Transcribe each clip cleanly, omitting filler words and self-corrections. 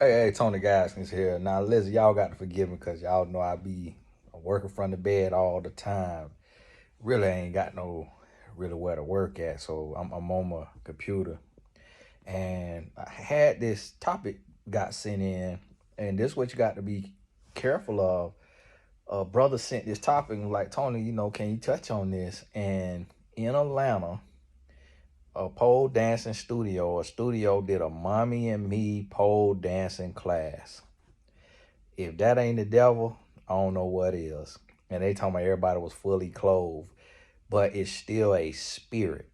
Hey, Tony Gaskins here. Now, listen, y'all got to forgive me because y'all know I be working from the bed all the time. Really ain't got no really where to work at, so I'm on my computer. And I had this topic got sent in, and this what you got to be careful of. A brother sent this topic and like, Tony, can you touch on this? And in Atlanta, a pole dancing studio, a studio did a mommy and me pole dancing class. If that ain't the devil, I don't know what is. And they talking about everybody was fully clothed, but it's still a spirit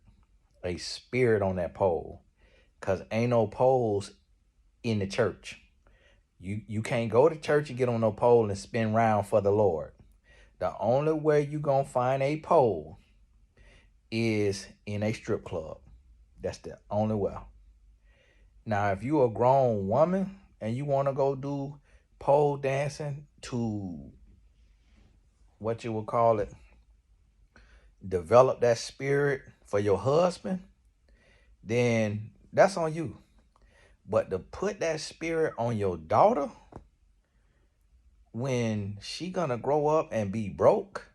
on that pole. Cause ain't no poles in the church. You can't go to church and get on no pole and spin round for the Lord. The only way you gonna find a pole is in a strip club. That's the only way. Now, if you a grown woman and you wanna go do pole dancing to what you would call it, develop that spirit for your husband, then that's on you. But to put that spirit on your daughter when she gonna grow up and be broke,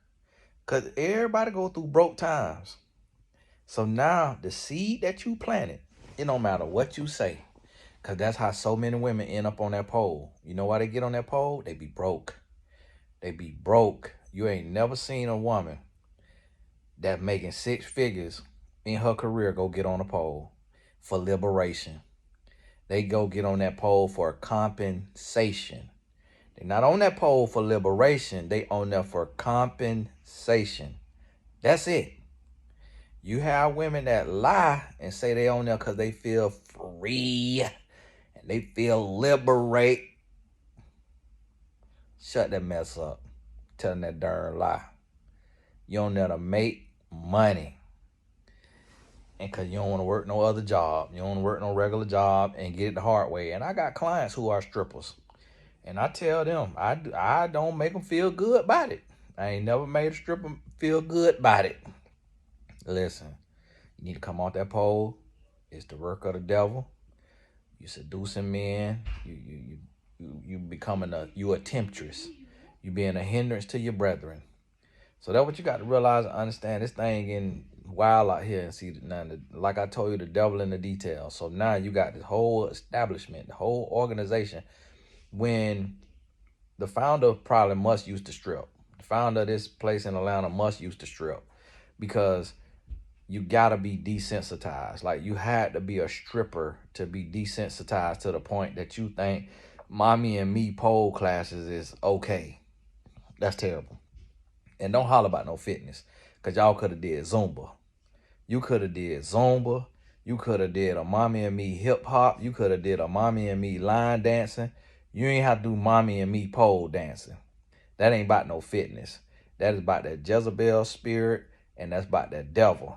cause everybody go through broke times. So now the seed that you planted, it don't matter what you say, cause that's how so many women end up on that pole. You know why they get on that pole? They be broke. They be broke. You ain't never seen a woman that making six figures in her career go get on a pole for liberation. They go get on that pole for compensation. They're not on that pole for liberation. They on there for compensation. That's it. You have women that lie and say they on there because they feel free and they feel liberate. Shut that mess up. Telling that darn lie. You on there to make money. And because you don't want to work no other job. You don't want to work no regular job and get it the hard way. And I got clients who are strippers. And I tell them, I don't make them feel good about it. I ain't never made a stripper feel good about it. Listen, you need to come off that pole. It's the work of the devil. You seducing men. You becoming you a temptress. You being a hindrance to your brethren. So that's what you got to realize and understand. This thing getting wild out here and see now. Like I told you, the devil in the details. So now you got this whole establishment, the whole organization. When the founder probably must use to strip. The founder of this place in Atlanta must use to strip because you gotta be desensitized. Like you had to be a stripper to be desensitized to the point that you think mommy and me pole classes is okay. That's terrible. And don't holler about no fitness because y'all could have did Zumba. You could have did Zumba. You could have did a mommy and me hip hop. You could have did a mommy and me line dancing. You ain't have to do mommy and me pole dancing. That ain't about no fitness. That is about that Jezebel spirit, and that's about that devil.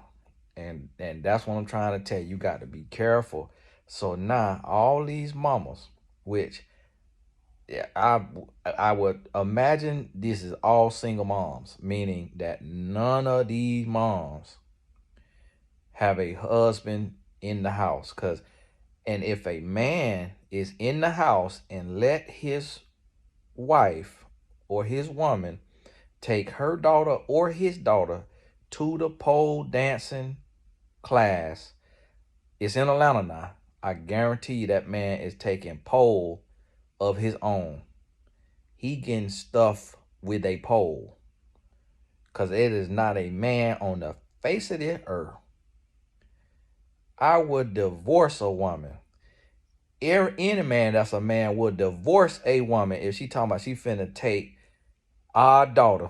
And that's what I'm trying to tell you. You got to be careful. So now all these mamas, which yeah, I would imagine this is all single moms, meaning that none of these moms have a husband in the house. And if a man is in the house and let his wife or his woman take her daughter or his daughter to the pole dancing class, it's in Atlanta now. I guarantee you that man is taking pole of his own. He getting stuff with a pole. Because it is not a man on the face of the earth. I would divorce a woman. Any man that's a man would divorce a woman if she talking about she finna take our daughter.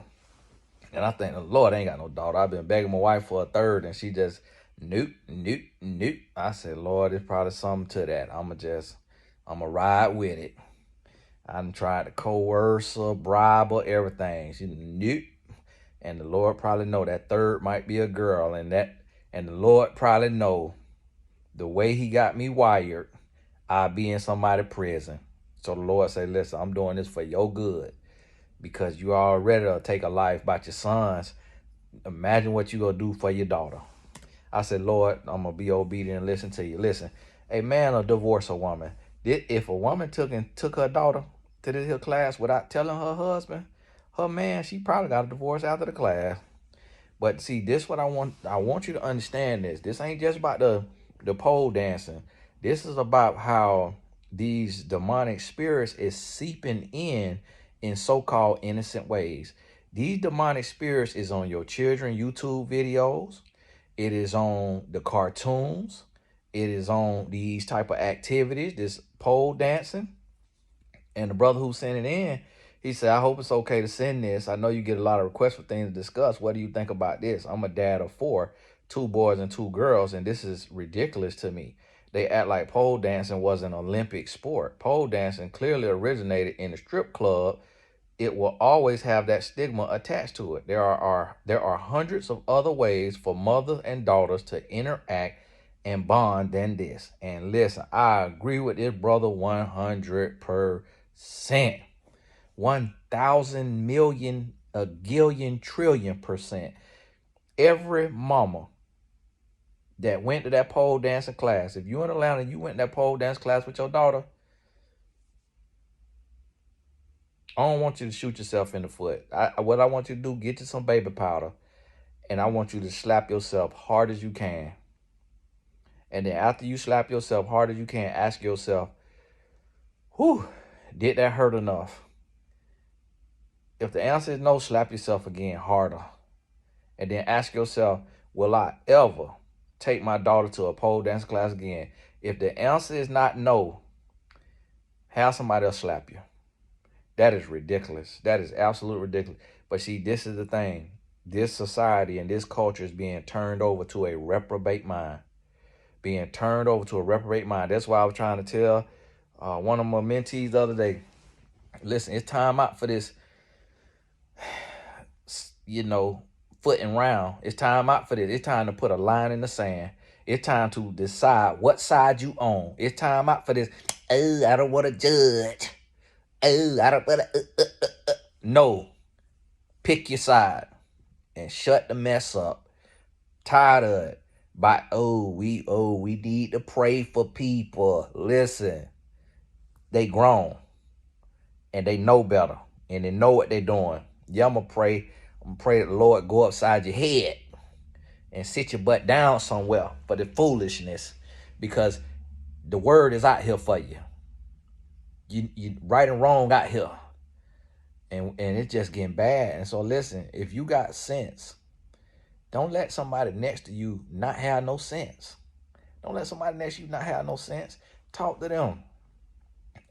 And I think the Lord ain't got no daughter. I've been begging my wife for a third and she just nope, nope, nope. I said, Lord, there's probably something to that. I'ma ride with it. I done tried to coerce her, bribe her, everything. She nope. And the Lord probably know that third might be a girl, and the Lord probably know the way he got me wired, I'll be in somebody's prison. So the Lord say, listen, I'm doing this for your good. Because you already take a life by your sons. Imagine what you gonna do for your daughter. I said, Lord, I'm gonna be obedient and listen to you. Listen, a man will divorce a woman. If a woman took her daughter to this here class without telling her husband, her man, she probably got a divorce after the class. But see, this what I want you to understand this. This ain't just about the pole dancing. This is about how these demonic spirits is seeping in so-called innocent ways. These demonic spirits is on your children YouTube videos. It is on the cartoons. It is on these type of activities, this pole dancing. And the brother who sent it in, he said, I hope it's okay to send this. I know you get a lot of requests for things to discuss. What do you think about this? I'm a dad of 4, 2 boys and 2 girls, and this is ridiculous to me. They act like pole dancing was an Olympic sport. Pole dancing clearly originated in a strip club. It will always have that stigma attached to it. There are hundreds of other ways for mothers and daughters to interact and bond than this. And listen, I agree with this brother 100%. 1,000 million, a gillion, trillion percent. Every mama that went to that pole dancing class, if you in Atlanta and you went to that pole dance class with your daughter, I don't want you to shoot yourself in the foot. What I want you to do, get you some baby powder, and I want you to slap yourself hard as you can. And then after you slap yourself hard as you can, ask yourself, whew, did that hurt enough? If the answer is no, slap yourself again harder. And then ask yourself, will I ever take my daughter to a pole dance class again? If the answer is not no, have somebody else slap you. That is ridiculous. That is absolutely ridiculous. But see, this is the thing. This society and this culture is being turned over to a reprobate mind. Being turned over to a reprobate mind. That's why I was trying to tell one of my mentees the other day, listen, it's time out for this, footing round. It's time out for this. It's time to put a line in the sand. It's time to decide what side you own. It's time out for this, oh, I don't want to judge. Oh, I don't want to. No. Pick your side and shut the mess up. Tired of it. But we need to pray for people. Listen, they grown and they know better and they know what they're doing. Yeah, I'm gonna pray that the Lord go upside your head and sit your butt down somewhere for the foolishness, because the word is out here for you. You right and wrong out here. And it's just getting bad. And so listen, if you got sense, don't let somebody next to you not have no sense. Don't let somebody next to you not have no sense. Talk to them.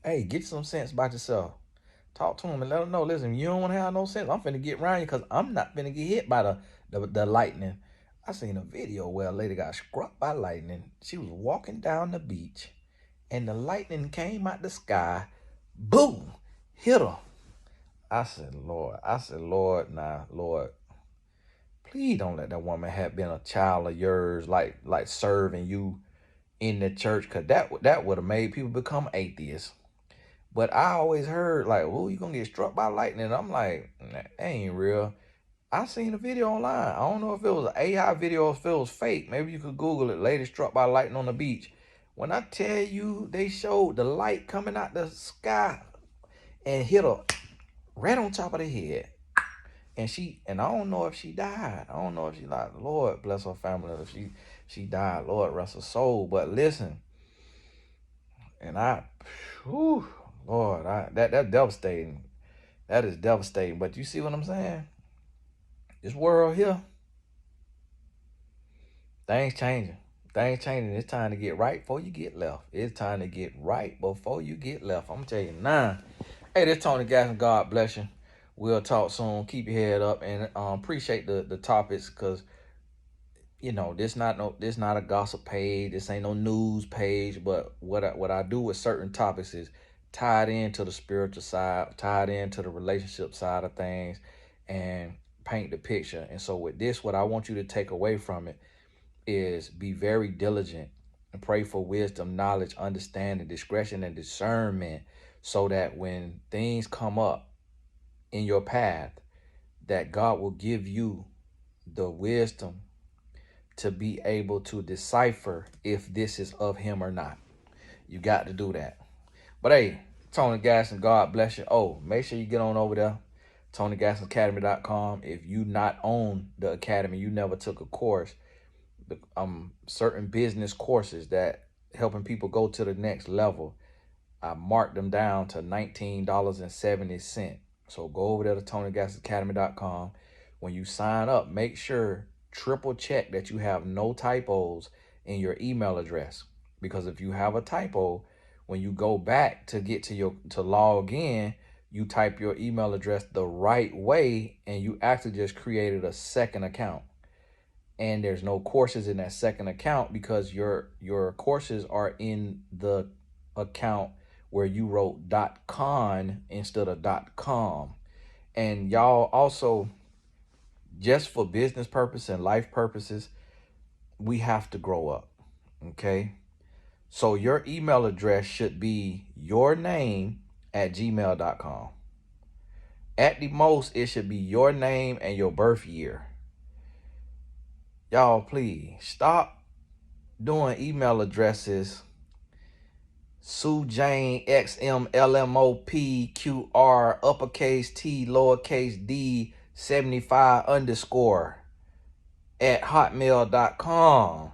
Hey, get some sense about yourself. Talk to them and let them know, listen, you don't want to have no sense. I'm finna get around you because I'm not finna get hit by the lightning. I seen a video where a lady got struck by lightning. She was walking down the beach and the lightning came out the sky. Boom! Hit her. I said, Lord, now, Lord, please don't let that woman have been a child of yours, like serving you in the church, because that would have made people become atheists. But I always heard, like, oh, you gonna get struck by lightning. And I'm like, that ain't real. I seen a video online. I don't know if it was an AI video or if it was fake. Maybe you could Google it, lady struck by lightning on the beach. When I tell you, they showed the light coming out the sky and hit her right on top of the head. And I don't know if she died. I don't know if she, like, Lord bless her family. If she died, Lord rest her soul. But listen, and Lord, that's devastating. That is devastating. But you see what I'm saying? This world here, things changing. Things changing. It's time to get right before you get left. It's time to get right before you get left. I'm gonna tell you now. Hey, this is Tony Gasson. God bless you. We'll talk soon. Keep your head up and appreciate the topics, because this not a gossip page. This ain't no news page. But what I do with certain topics is tied into the spiritual side, tied into the relationship side of things, and paint the picture. And so with this, what I want you to take away from it is be very diligent and pray for wisdom, knowledge, understanding, discretion, and discernment, so that when things come up in your path, that God will give you the wisdom to be able to decipher if this is of him or not. You got to do that. But hey, Tony Gasson, God bless you. Oh, make sure you get on over there, TonyGassonAcademy.com. If you not on the academy, you never took a course, certain business courses that helping people go to the next level, I marked them down to $19.70. So go over there to TonyGassonAcademy.com. When you sign up, make sure triple check that you have no typos in your email address. Because if you have a typo, when you go back to get to log in, you type your email address the right way and you actually just created a second account. And there's no courses in that second account because your courses are in the account where you wrote .con instead of .com. And y'all also, just for business purpose and life purposes, we have to grow up. Okay. So your email address should be your name at gmail.com. At the most, it should be your name and your birth year. Y'all, please stop doing email addresses Sue Jane XMLMOPQR uppercase T lowercase d 75 _ at hotmail.com,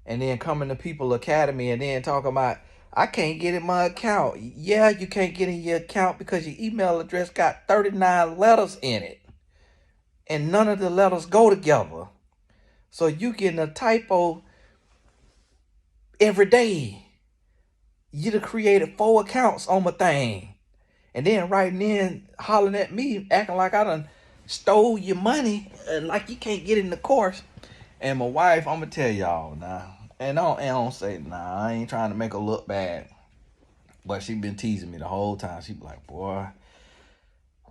and then coming to People Academy and then talking about I can't get in my account. Yeah, you can't get in your account because your email address got 39 letters in it and none of the letters go together. So you getting a typo every day. You'd have created 4 accounts on my thing. And then writing in, hollering at me, acting like I done stole your money and like you can't get in the course. And my wife, I'm going to tell y'all now, and I don't say, nah, I ain't trying to make her look bad. But she been teasing me the whole time. She be like, boy,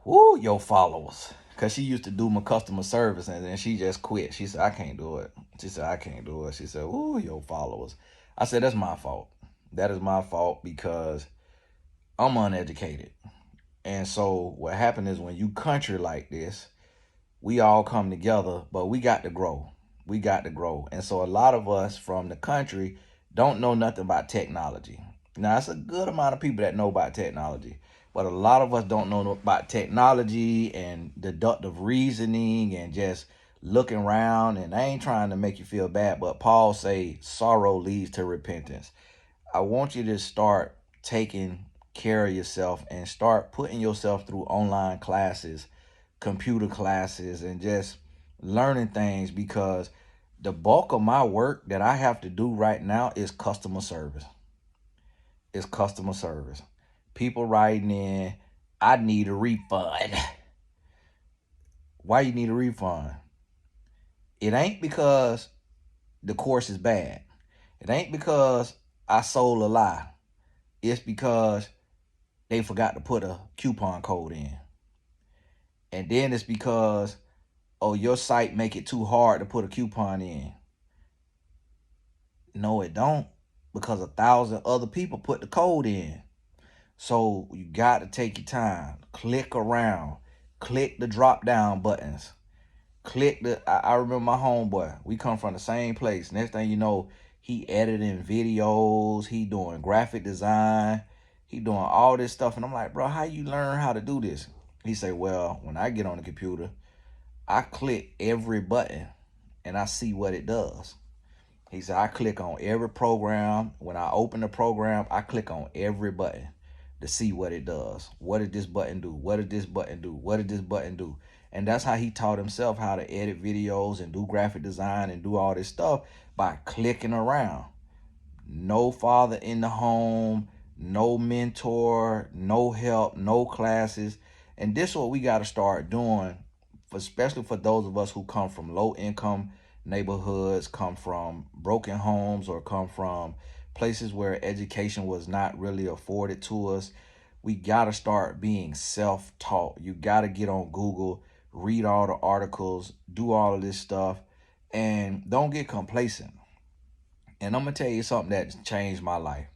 whoo, your followers. Because she used to do my customer service and then she just quit. She said, I can't do it. She said, I can't do it. She said, ooh, your followers. I said, that's my fault. That is my fault because I'm uneducated. And so what happened is when you country like this, we all come together, but we got to grow. We got to grow. And so a lot of us from the country don't know nothing about technology. Now, it's a good amount of people that know about technology, but a lot of us don't know about technology and deductive reasoning and just looking around. And I ain't trying to make you feel bad, but Paul say sorrow leads to repentance. I want you to start taking care of yourself and start putting yourself through online classes, computer classes, and just learning things, because the bulk of my work that I have to do right now is customer service. It's customer service. People writing in, I need a refund. Why you need a refund? It ain't because the course is bad. It ain't because I sold a lie. It's because they forgot to put a coupon code in. And then it's because, oh, your site make it too hard to put a coupon in. No, it don't, because 1,000 other people put the code in. So you got to take your time, click around, click the drop down buttons, click the, I remember my homeboy, we come from the same place. Next thing you know, he editing videos, he doing graphic design, he doing all this stuff. And I'm like, bro, how you learn how to do this? He say, well, when I get on the computer, I click every button and I see what it does. He said, I click on every program. When I open the program, I click on every button to see what it does. What did this button do? What did this button do? What did this button do? And that's how he taught himself how to edit videos and do graphic design and do all this stuff, by clicking around. No father in the home, no mentor, no help, no classes. And this is what we got to start doing, especially for those of us who come from low income neighborhoods, come from broken homes, or come from places where education was not really afforded to us. We got to start being self-taught. You got to get on Google, read all the articles, do all of this stuff, and don't get complacent. And I'm going to tell you something that changed my life.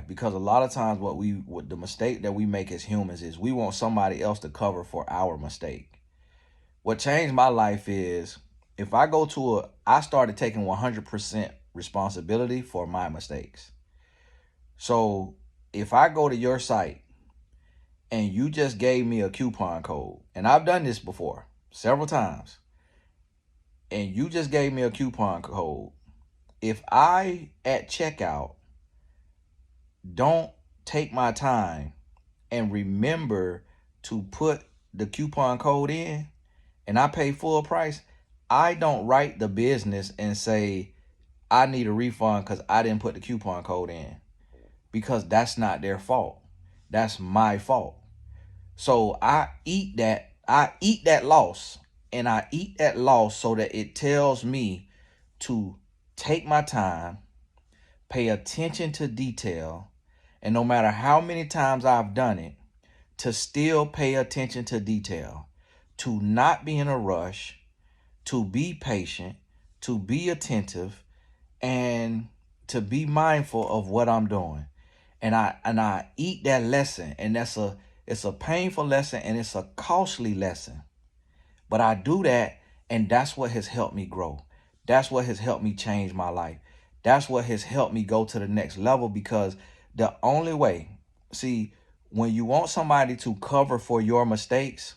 Because a lot of times what the mistake that we make as humans is we want somebody else to cover for our mistake. What changed my life is, if I I started taking 100% responsibility for my mistakes. So if I go to your site and you just gave me a coupon code, and I've done this before several times, and you just gave me a coupon code, if I at checkout don't take my time and remember to put the coupon code in and I pay full price, I don't write the business and say I need a refund because I didn't put the coupon code in, because that's not their fault. That's my fault. So I eat that loss, and I eat that loss so that it tells me to take my time, pay attention to detail, and no matter how many times I've done it, to still pay attention to detail, to not be in a rush, to be patient, to be attentive, and to be mindful of what I'm doing. And I eat that lesson, and it's a painful lesson and it's a costly lesson. But I do that, and that's what has helped me grow. That's what has helped me change my life. That's what has helped me go to the next level, because the only way, see, when you want somebody to cover for your mistakes,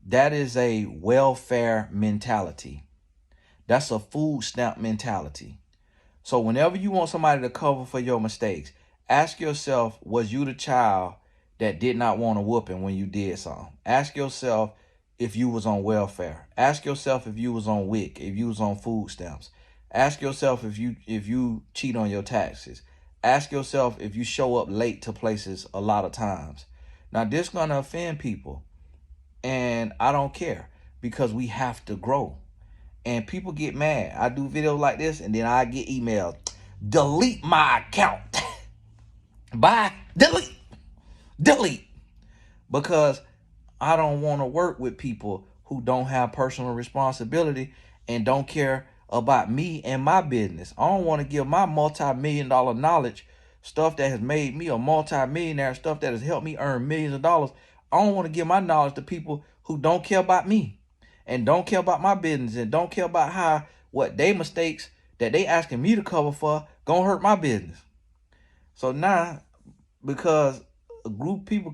that is a welfare mentality. That's a food stamp mentality. So whenever you want somebody to cover for your mistakes, ask yourself, was you the child that did not want a whooping when you did something? Ask yourself if you was on welfare. Ask yourself if you was on WIC, if you was on food stamps. Ask yourself if you cheat on your taxes. Ask yourself if you show up late to places a lot of times. Now, this is going to offend people, and I don't care, because we have to grow. And people get mad. I do videos like this, and then I get emails. Delete my account. Bye. Delete. Because I don't want to work with people who don't have personal responsibility and don't care about me and my business. I don't want to give my multi-million-dollar knowledge, stuff that has made me a multi-millionaire, stuff that has helped me earn millions of dollars. I don't want to give my knowledge to people who don't care about me and don't care about my business and don't care about how what they mistakes that they asking me to cover for gonna hurt my business. So now, because a group of people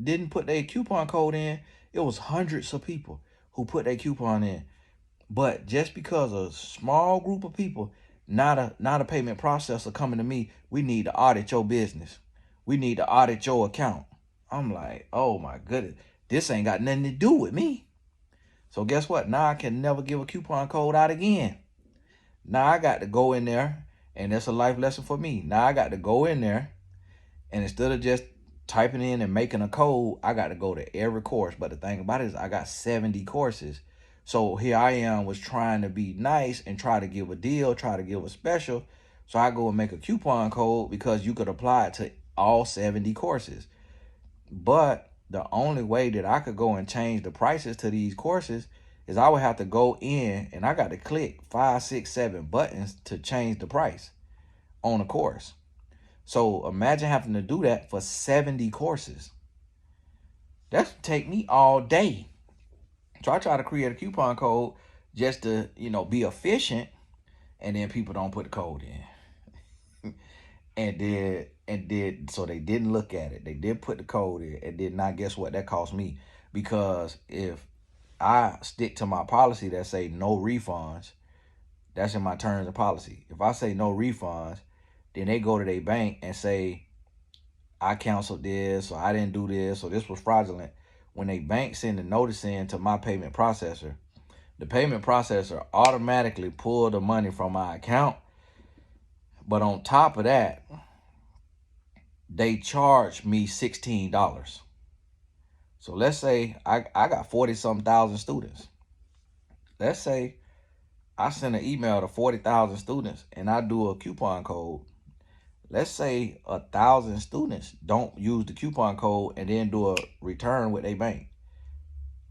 didn't put their coupon code in, it was hundreds of people who put their coupon in. But just because a small group of people, not a payment processor coming to me, we need to audit your business. We need to audit your account. I'm like, oh my goodness, this ain't got nothing to do with me. So guess what? Now I can never give a coupon code out again. Now I got to go in there, and that's a life lesson for me. Now I got to go in there, and instead of just typing in and making a code, I got to go to every course. But the thing about it is I got 70 courses. So here I am was trying to be nice and try to give a deal, try to give a special. So I go and make a coupon code because you could apply it to all 70 courses. But the only way that I could go and change the prices to these courses is I would have to go in and I got to click 5, 6, 7 buttons to change the price on a course. So imagine having to do that for 70 courses. That's take me all day. So I try to create a coupon code just to, be efficient, and then people don't put the code in. So they didn't look at it. They did put the code in and did not. Guess what? That cost me, because if I stick to my policy that say no refunds, that's in my terms of policy. If I say no refunds, then they go to their bank and say, I canceled this, or I didn't do this, or this was fraudulent. When they bank send a notice in to my payment processor, the payment processor automatically pull the money from my account. But on top of that, they charge me $16. So let's say I got 40-something thousand students. Let's say I send an email to 40,000 students and I do a coupon code. Let's say 1,000 students don't use the coupon code and then do a return with a bank.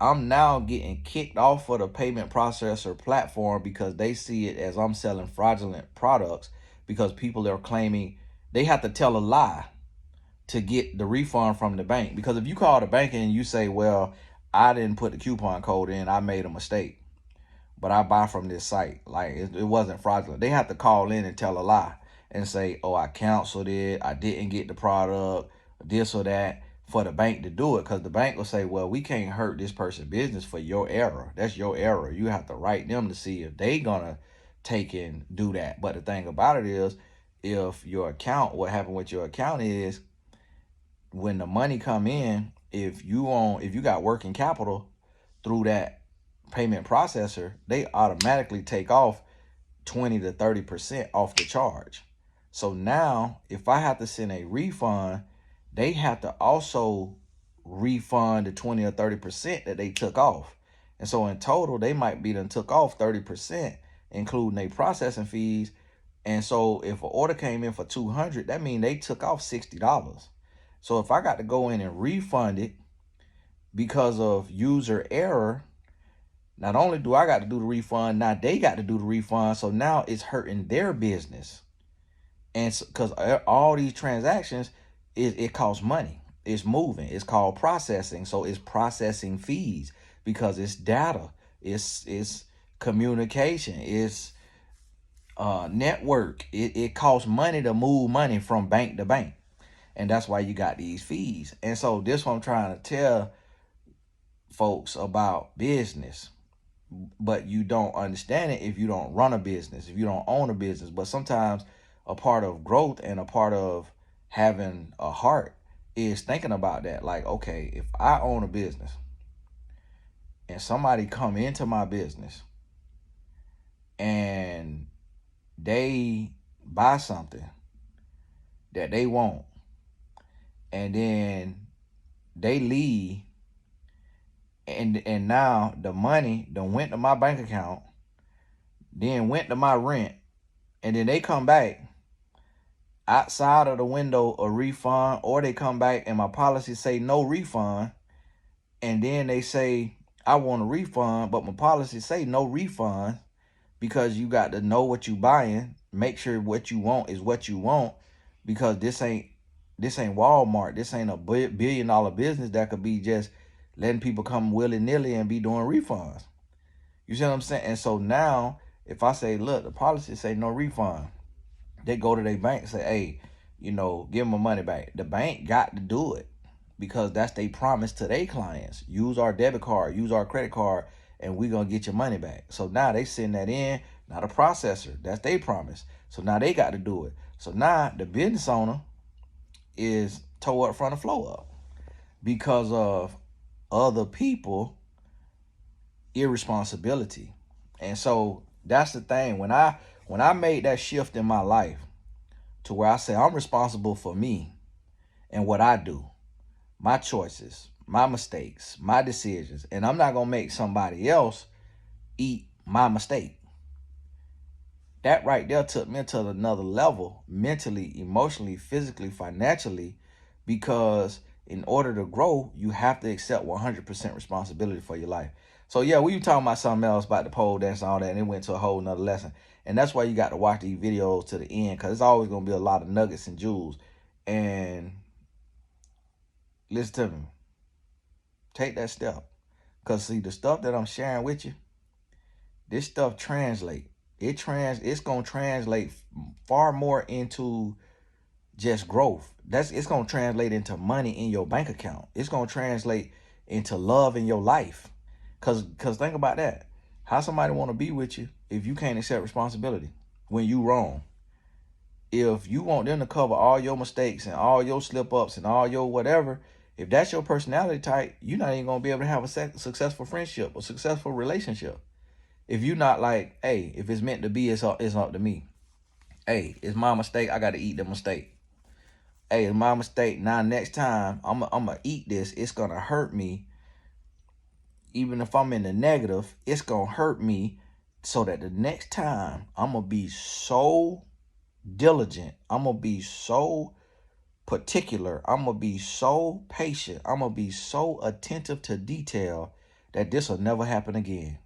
I'm now getting kicked off of the payment processor platform because they see it as I'm selling fraudulent products, because people are claiming they have to tell a lie to get the refund from the bank. Because if you call the bank and you say, well, I didn't put the coupon code in, I made a mistake, but I buy from this site, like it wasn't fraudulent, they have to call in and tell a lie. and say, oh, I canceled it, I didn't get the product, this or that, for the bank to do it. Because the bank will say, well, we can't hurt this person's business for your error. That's your error. You have to write them to see if they gonna take and do that. But the thing about it is, if your account, what happened with your account is, when the money come in, if you got working capital through that payment processor, they automatically take off 20 to 30% off the charge. So now if I have to send a refund, they have to also refund the 20 or 30% that they took off. And so in total, they might be done took off 30%, including their processing fees. And so if an order came in for $200, that means they took off $60. So if I got to go in and refund it because of user error, not only do I got to do the refund, now they got to do the refund. So now it's hurting their business. And because all these transactions, it costs money. It's moving. It's called processing. So it's processing fees because it's data. It's communication. It's network. It costs money to move money from bank to bank. And that's why you got these fees. And so this what I'm trying to tell folks about business. But you don't understand it if you don't run a business, if you don't own a business. But sometimes a part of growth and a part of having a heart is thinking about that. Like, okay, if I own a business and somebody come into my business and they buy something that they want, and then they leave, and now the money done went to my bank account, then went to my rent, and then they come back outside of the window a refund, or they come back and my policy say no refund, and then they say I want a refund, but my policy say no refund, because you got to know what you buying, make sure what you want is what you want, because this ain't Walmart. This ain't a $1 billion business that could be just letting people come willy-nilly and be doing refunds. You see what I'm saying? And so now if I say, look, the policy say no refund, they go to their bank and say, hey, give them my money back. The bank got to do it because that's their promise to their clients. Use our debit card, use our credit card, and we're going to get your money back. So now they send that in, not a processor. That's their promise. So now they got to do it. So now the business owner is toe up front of flow up because of other people irresponsibility. And so that's the thing. When I made that shift in my life to where I say I'm responsible for me and what I do, my choices, my mistakes, my decisions, and I'm not going to make somebody else eat my mistake. That right there took me to another level, mentally, emotionally, physically, financially, because in order to grow, you have to accept 100% responsibility for your life. So yeah, we were talking about something else about the pole dance and all that, and it went to a whole nother lesson. And that's why you got to watch these videos to the end, because it's always going to be a lot of nuggets and jewels. And listen to me. Take that step. Because see, the stuff that I'm sharing with you, this stuff translate. It's going to translate far more into just growth. It's going to translate into money in your bank account. It's going to translate into love in your life. Cause think about that. How somebody want to be with you if you can't accept responsibility when you wrong? If you want them to cover all your mistakes and all your slip ups and all your whatever, if that's your personality type, you're not even going to be able to have a successful friendship or successful relationship. If you're not like, hey, if it's meant to be, it's up to me. Hey, it's my mistake. I got to eat the mistake. Hey, it's my mistake. Now, next time, I'm going to eat this. It's going to hurt me. Even if I'm in the negative, it's going to hurt me, so that the next time I'm going to be so diligent. I'm going to be so particular. I'm going to be so patient. I'm going to be so attentive to detail that this will never happen again.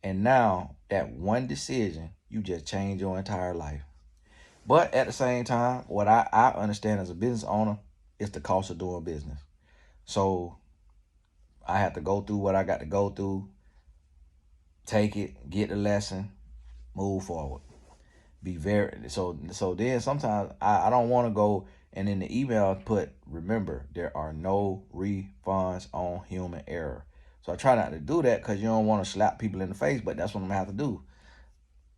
And now that one decision, you just change your entire life. But at the same time, what I understand as a business owner is the cost of doing business. So I have to go through what I got to go through, take it, get the lesson, move forward. Be very so then sometimes I don't want to go and in the email put, remember, there are no refunds on human error. So I try not to do that because you don't want to slap people in the face, but that's what I'm gonna have to do.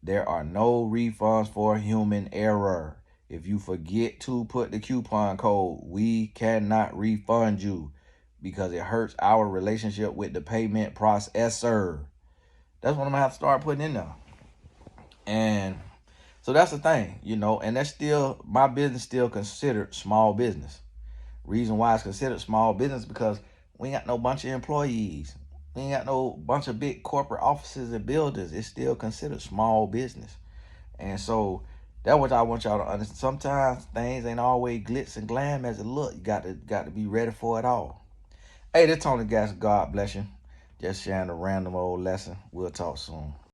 There are no refunds for human error. If you forget to put the coupon code, we cannot refund you because it hurts our relationship with the payment processor. That's what I'm gonna have to start putting in there. And so that's the thing, and that's still, my business still considered small business. Reason why it's considered small business because we ain't got no bunch of employees. We ain't got no bunch of big corporate offices and buildings. It's still considered small business. And so that's what I want y'all to understand. Sometimes things ain't always glitz and glam as it look. You got to be ready for it all. Hey, this Tony Gas. God bless you. Just sharing a random old lesson. We'll talk soon.